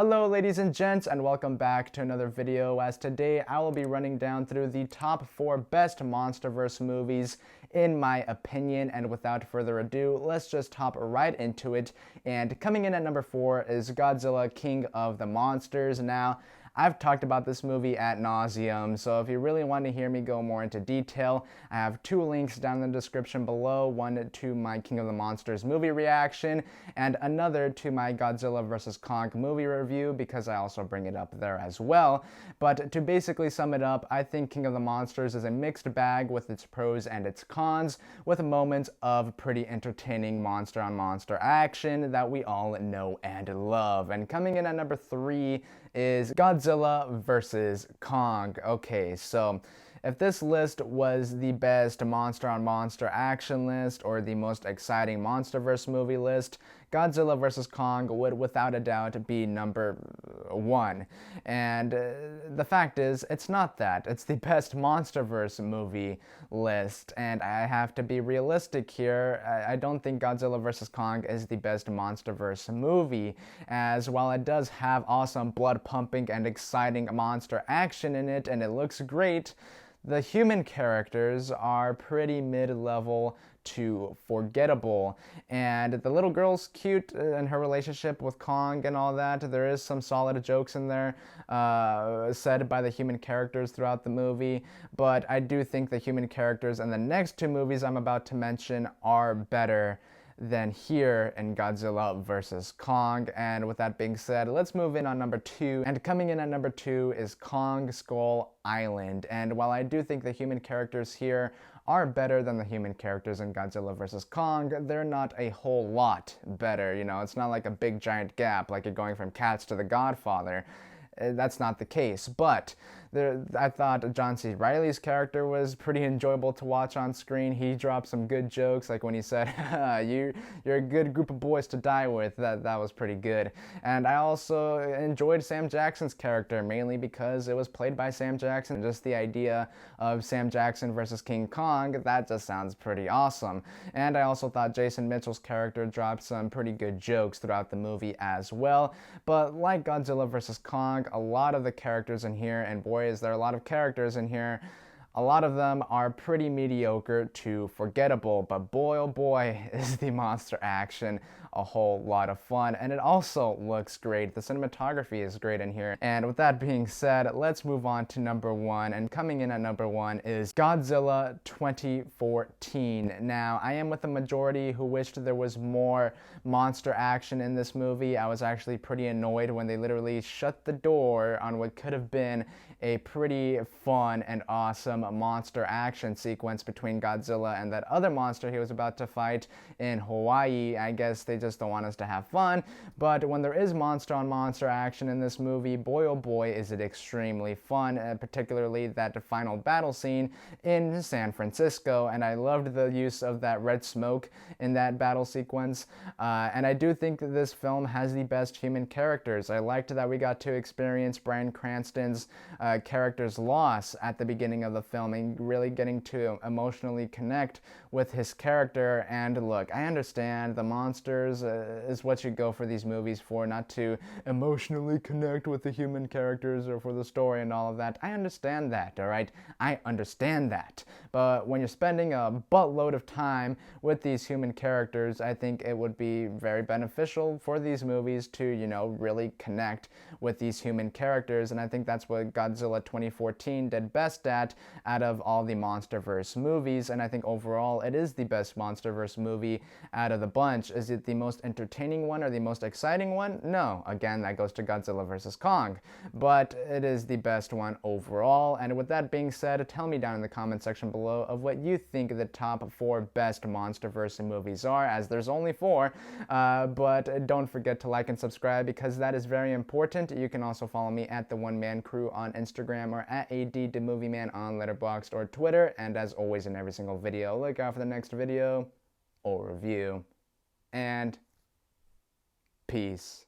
Hello ladies and gents, and welcome back to another video, as today I will be running down through the top 4 best Monsterverse movies in my opinion. And without further ado, let's just hop right into it. And coming in at number 4 is Godzilla, King of the Monsters. Now, I've talked about this movie ad nauseum, so if you really want to hear me go more into detail, I have 2 links down in the description below, one to my King of the Monsters movie reaction, and another to my Godzilla vs. Kong movie review, because I also bring it up there as well. But to basically sum it up, I think King of the Monsters is a mixed bag with its pros and its cons, with moments of pretty entertaining monster-on-monster action that we all know and love. And coming in at number 3 is Godzilla vs. Kong. Okay, so if this list was the best monster-on-monster action list or the most exciting Monsterverse movie list, Godzilla vs. Kong would without a doubt be number 1. And the fact is, it's not that. It's the best Monsterverse movie list, and I have to be realistic here. I don't think Godzilla vs. Kong is the best Monsterverse movie, as while it does have awesome blood-pumping and exciting monster action in it, and it looks great, the human characters are pretty mid-level to forgettable. And the little girl's cute in her relationship with Kong and all that. There is some solid jokes in there said by the human characters throughout the movie, but I do think the human characters in the next 2 movies I'm about to mention are better than here in Godzilla vs. Kong. And with that being said, let's move in on number 2. And coming in at number 2 is Kong Skull Island. And while I do think the human characters here are better than the human characters in Godzilla vs. Kong, they're not a whole lot better. You know, it's not like a big giant gap like you're going from Cats to The Godfather. That's not the case, but I thought John C. Reilly's character was pretty enjoyable to watch on screen. He dropped some good jokes, like when he said, you're a good group of boys to die with. That was pretty good. And I also enjoyed Sam Jackson's character, mainly because it was played by Sam Jackson. Just the idea of Sam Jackson versus King Kong, that just sounds pretty awesome. And I also thought Jason Mitchell's character dropped some pretty good jokes throughout the movie as well. But like Godzilla vs. Kong, a lot of the characters in here, and boy is there a lot of characters in here, a lot of them are pretty mediocre to forgettable, but boy oh boy is the monster action a whole lot of fun, and it also looks great. The cinematography is great in here. And with that being said, let's move on to number 1, and coming in at number 1 is Godzilla 2014. Now, I am with the majority who wished there was more monster action in this movie. I was actually pretty annoyed when they literally shut the door on what could have been a pretty fun and awesome monster action sequence between Godzilla and that other monster he was about to fight in Hawaii. I guess they just don't want us to have fun, but when there is monster-on-monster action in this movie, boy oh boy is it extremely fun, particularly that final battle scene in San Francisco, and I loved the use of that red smoke in that battle sequence, and I do think that this film has the best human characters. I liked that we got to experience Bryan Cranston's character's loss at the beginning of the film and really getting to emotionally connect with his character. And look, I understand the monsters is what you go for these movies for, not to emotionally connect with the human characters or for the story and all of that. I understand that, alright? I understand that. But when you're spending a buttload of time with these human characters, I think it would be very beneficial for these movies to, you know, really connect with these human characters, and I think that's what Godzilla 2014 did best at out of all the Monsterverse movies, and I think overall it is the best Monsterverse movie out of the bunch. Is it the most entertaining one or the most exciting one? No. Again, that goes to Godzilla vs. Kong. But it is the best one overall. And with that being said, tell me down in the comment section below of what you think the top 4 best Monsterverse movies are, as there's only 4. But don't forget to like and subscribe, because that is very important. You can also follow me at The One Man Crew on Instagram, or at ADTheMovieMan on Letterboxd or Twitter. And as always in every single video, look out for the next video or review. And peace.